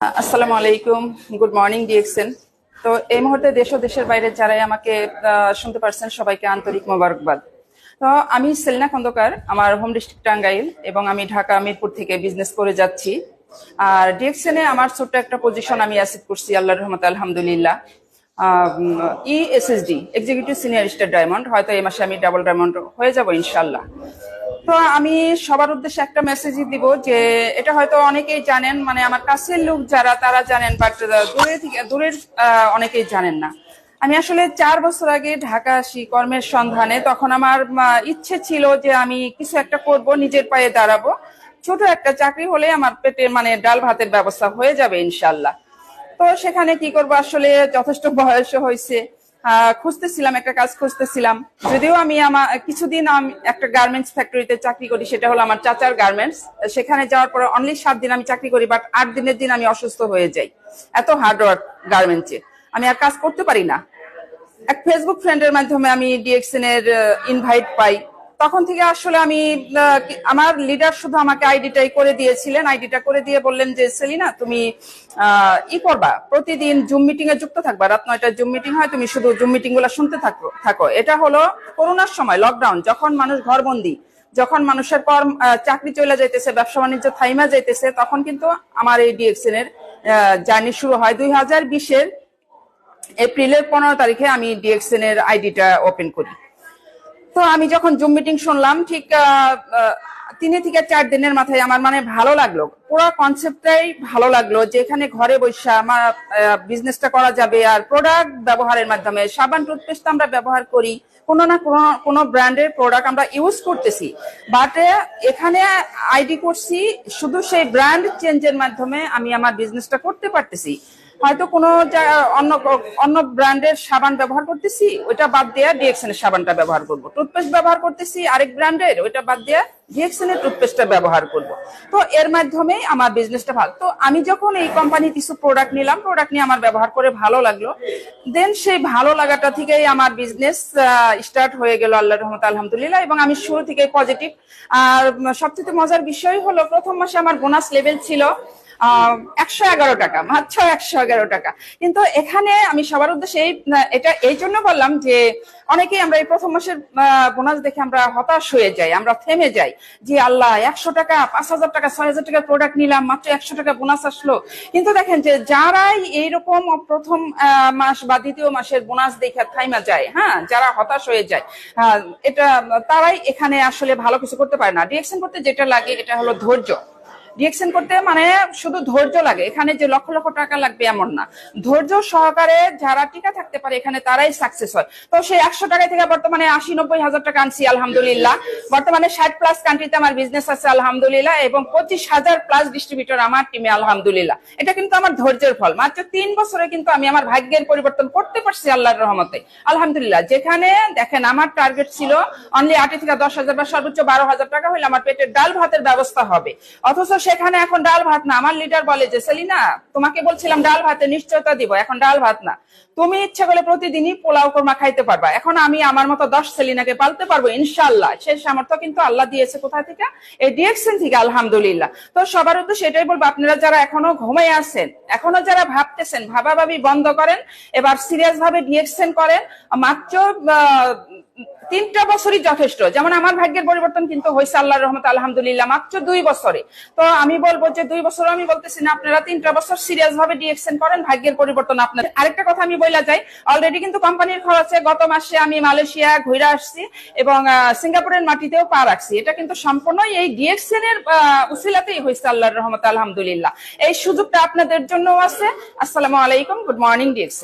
আসসালামু আলাইকুম, good morning DXN. তো এই মুহূর্তে দেশ ও দেশের বাইরে যারাই আমাকে শুনতে পারছেন সবাইকে আন্তরিক মোবারকবাদ। তো আমি সেলিনা খন্দকার, আমার হোম ডিস্ট্রিক্ট টাঙ্গাইল এবং আমি ঢাকা মিরপুর থেকে বিজনেস করে যাচ্ছি। আর ডিএক্সএন এ আমার ছোট্ট একটা পজিশন আমি অ্যাসিভ করছি, আল্লাহর রহমতে আলহামদুলিল্লাহ। ESSD, executive senior star diamond. হয়তো এই মাসে আমি ডাবল ডায়মন্ড হয়ে যাব ইনশাল্লাহ। তো আমি সবার উদ্দেশ্যে একটা মেসেজই দিব যে এটা হয়তো অনেকেই জানেন, মানে আমার কাছের লোক যারা তারা জানেন, বাট দূরের অনেকেই জানেন না। আমি আসলে 4 বছর আগে ঢাকা আসি কর্মের সন্ধানে। তখন আমার ইচ্ছে ছিল যে আমি কিছু একটা করব, নিজের পায়ে দাঁড়াবো। ছোট একটা চাকরি হলে আমার পেটে মানে ডাল ভাতের ব্যবস্থা হয়ে যাবে ইনশাল্লাহ। তো সেখানে কি করব, আসলে যথেষ্ট বয়স হয়েছে, খুঁজতেছিলাম, একটা কাজ খুঁজতেছিলাম। যদিও আমি আমার কিছুদিন আমি একটা গার্মেন্টস ফ্যাক্টরিতে চাকরি করি, সেটা হলো আমার চাচার গার্মেন্টস। সেখানে যাওয়ার পরে অনলি 7 দিন আমি চাকরি করি, বাট 8 দিনের দিন আমি অসুস্থ হয়ে যাই। এত হার্ড ওয়ার্ক গার্মেন্টসে, আমি আর কাজ করতে পারি না। এক ফেসবুক ফ্রেন্ডের মাধ্যমে আমি ডিএক্সএন এর ইনভাইট পাই। তখন থেকে আসলে আমি আমার লিডার শুধু আমাকে আইডিটাই করে দিয়েছিলেন। আইডিটা করে দিয়ে বললেন যে সেলিনা, তুমি করবা, প্রতিদিন জুম মিটিং এ যুক্ত থাকবা। রাত 9টায় জুম মিটিং হয়, তুমি শুধু জুম মিটিং গুলা শুনতে থাকো। এটা হলো করোনার সময়, লকডাউন, যখন মানুষ ঘরবন্দি, যখন মানুষের চাকরি চলে যাইতেছে, ব্যবসা বাণিজ্য থাইমা যাইতেছে, তখন কিন্তু আমার এই ডিএক্সএন এর জার্নি শুরু হয়। 2020-এর এপ্রিলের 15 তারিখে আমি ডিএক্সএন এর আইডিটা ওপেন করি। তো আমি যখন জুম মিটিং শুনলাম, ঠিক 3 থেকে 4 দিনের মাথায় আমার মানে ভালো লাগলো, পুরো কনসেপ্টটাই ভালো লাগলো, যে এখানে ঘরে বসে আমার বিজনেসটা করা যাবে। আর প্রোডাক্ট ব্যবহারের মাধ্যমে, সাবান টুথপেস্ট আমরা ব্যবহার করি, কোনো না কোনো ব্র্যান্ডের প্রোডাক্ট আমরা ইউজ করতেছি, বাট এখানে আইডি করছি, শুধু সেই ব্র্যান্ড চেঞ্জের মাধ্যমে আমি আমার বিজনেসটা করতে পারতেছি। হয়তো কোনো অন্য ব্র্যান্ডের সাবান ব্যবহার করতেছি, ওইটা বাদ দিয়ে ডিএক্সএন এর সাবানটা ব্যবহার করব। টুথপেস্ট ব্যবহার করতেছি আরেক ব্র্যান্ডের, ওইটা বাদ দিয়ে ডিএক্সএন এর টুথপেস্টটা ব্যবহার করব। তো এর মাধ্যমে আমার বিজনেসটা ভালো। তো আমি যখন এই কোম্পানির কিছু প্রোডাক্ট নিলাম, প্রোডাক্ট নিয়ে আমার ব্যবহার করে ভালো লাগলো। দেন সেই ভালো লাগাটা থেকেই আমার বিজনেস স্টার্ট হয়ে গেল আল্লাহর রহমতে আলহামদুলিল্লাহ। এবং আমি শুরু থেকে পজিটিভ। আর সবচেয়ে মজার বিষয় হলো, প্রথম মাসে আমার বোনাস লেভেল ছিল 111 টাকা, মাত্র 111 টাকা। কিন্তু এখানে আমি সবার উদ্দেশ্যে এটা এই জন্য বললাম যে অনেকেই আমরা এই প্রথম মাসের বোনাস দেখে আমরা হতাশ হয়ে যাই, আমরা থেমে যাই যে আল্লাহ, 100 টাকা, 5,000 টাকা, 6,000 টাকার প্রোডাক্ট নিলাম, মাত্র 100 টাকা বোনাস আসলো। কিন্তু দেখেন যে যারাই এইরকম প্রথম মাস বা দ্বিতীয় মাসের বোনাস দেখে থাইমা যায়, হ্যাঁ, যারা হতাশ হয়ে যায়, এটা তারাই এখানে আসলে ভালো কিছু করতে পারে না। ডিএক্সএন করতে যেটা লাগে এটা হলো ধৈর্য। ডিএক্সএন করতে মানে শুধু ধৈর্য লাগে, এখানে যে লক্ষ লক্ষ টাকা লাগবে এমন না। ধৈর্য সহকারে যারা টিকা থাকতে পারে এখানে তারাই সাকসেস হয়। তো সেই 100 টাকা থেকে বর্তমানে 80-90 হাজার টাকা আনছি আলহামদুলিল্লাহ। বর্তমানে 60+ কান্ট্রিতে আমার বিজনেস আছে আলহামদুলিল্লাহ, এবং 25,000+ ডিস্ট্রিবিউটর আমার টিমে আলহামদুলিল্লাহ। এটা কিন্তু আমার ধৈর্যের ফল। মাত্র 3 বছরে কিন্তু আমি আমার ভাগ্যের পরিবর্তন করতে পারছি আল্লাহর রহমতে আলহামদুলিল্লাহ। যেখানে দেখেন আমার টার্গেট ছিল অনলি 8 থেকে 10,000 বা সর্বোচ্চ 12,000 টাকা হলে আমার পেটের ডাল ভাতের ব্যবস্থা হবে। অথচ সেখানে এখন ডাল ভাত না। আমার লিডার বলে যে সেলিনা, তোমাকে বলছিলাম ডাল ভাতের নিশ্চয়তা দিব, এখন ডাল ভাত না, তুমি ইচ্ছা করলে প্রতিদিনই পোলাও কোরমা খাইতে পারবা। এখন আমি আমার মতো 10 সেলিনাকে পালতে পারবো ইনশাল্লাহ। সেই সামর্থ্য কিন্তু আল্লাহ দিয়েছে। কোথা থেকে? এই ডিএক্সএন থেকে আলহামদুলিল্লাহ। তো সবার উদ্দেশ্যে এটাই বলবো, আপনারা যারা এখনো ঘুমাই আছেন, এখনো যারা ভাবতেছেন, ভাবাভাবি বন্ধ করেন, এবার সিরিয়াস ভাবে ডিএক্সএন করেন। মাত্র 3টা বছরই যথেষ্ট। যেমন আমার ভাগ্যের পরিবর্তন কিন্তু হয়েছে আল্লাহর রহমতে আলহামদুলিল্লাহ মাত্র 2 বছরে। তো আমি বলবো যে 2 বছর আমি বলতেছি না, আপনারা 3টা বছর সিরিয়াস ভাবে ডিএক্সএন করেন, ভাগ্যের পরিবর্তন আপনার। আরেকটা কথা আমি বইলা যাই, অলরেডি কিন্তু কোম্পানির খরচে গত মাসে আমি মালয়েশিয়া ঘুরে আসছি এবং সিঙ্গাপুরের মাটিতেও পা রাখছি। এটা কিন্তু সম্পূর্ণই এই ডিএক্সএন এর উসিলাতেই হয়েছে আল্লাহর রহমতে আলহামদুলিল্লাহ। এই সুযোগটা আপনাদের জন্য আছে। আসসালামু আলাইকুম, গুড মর্নিং ডিএক্সএন।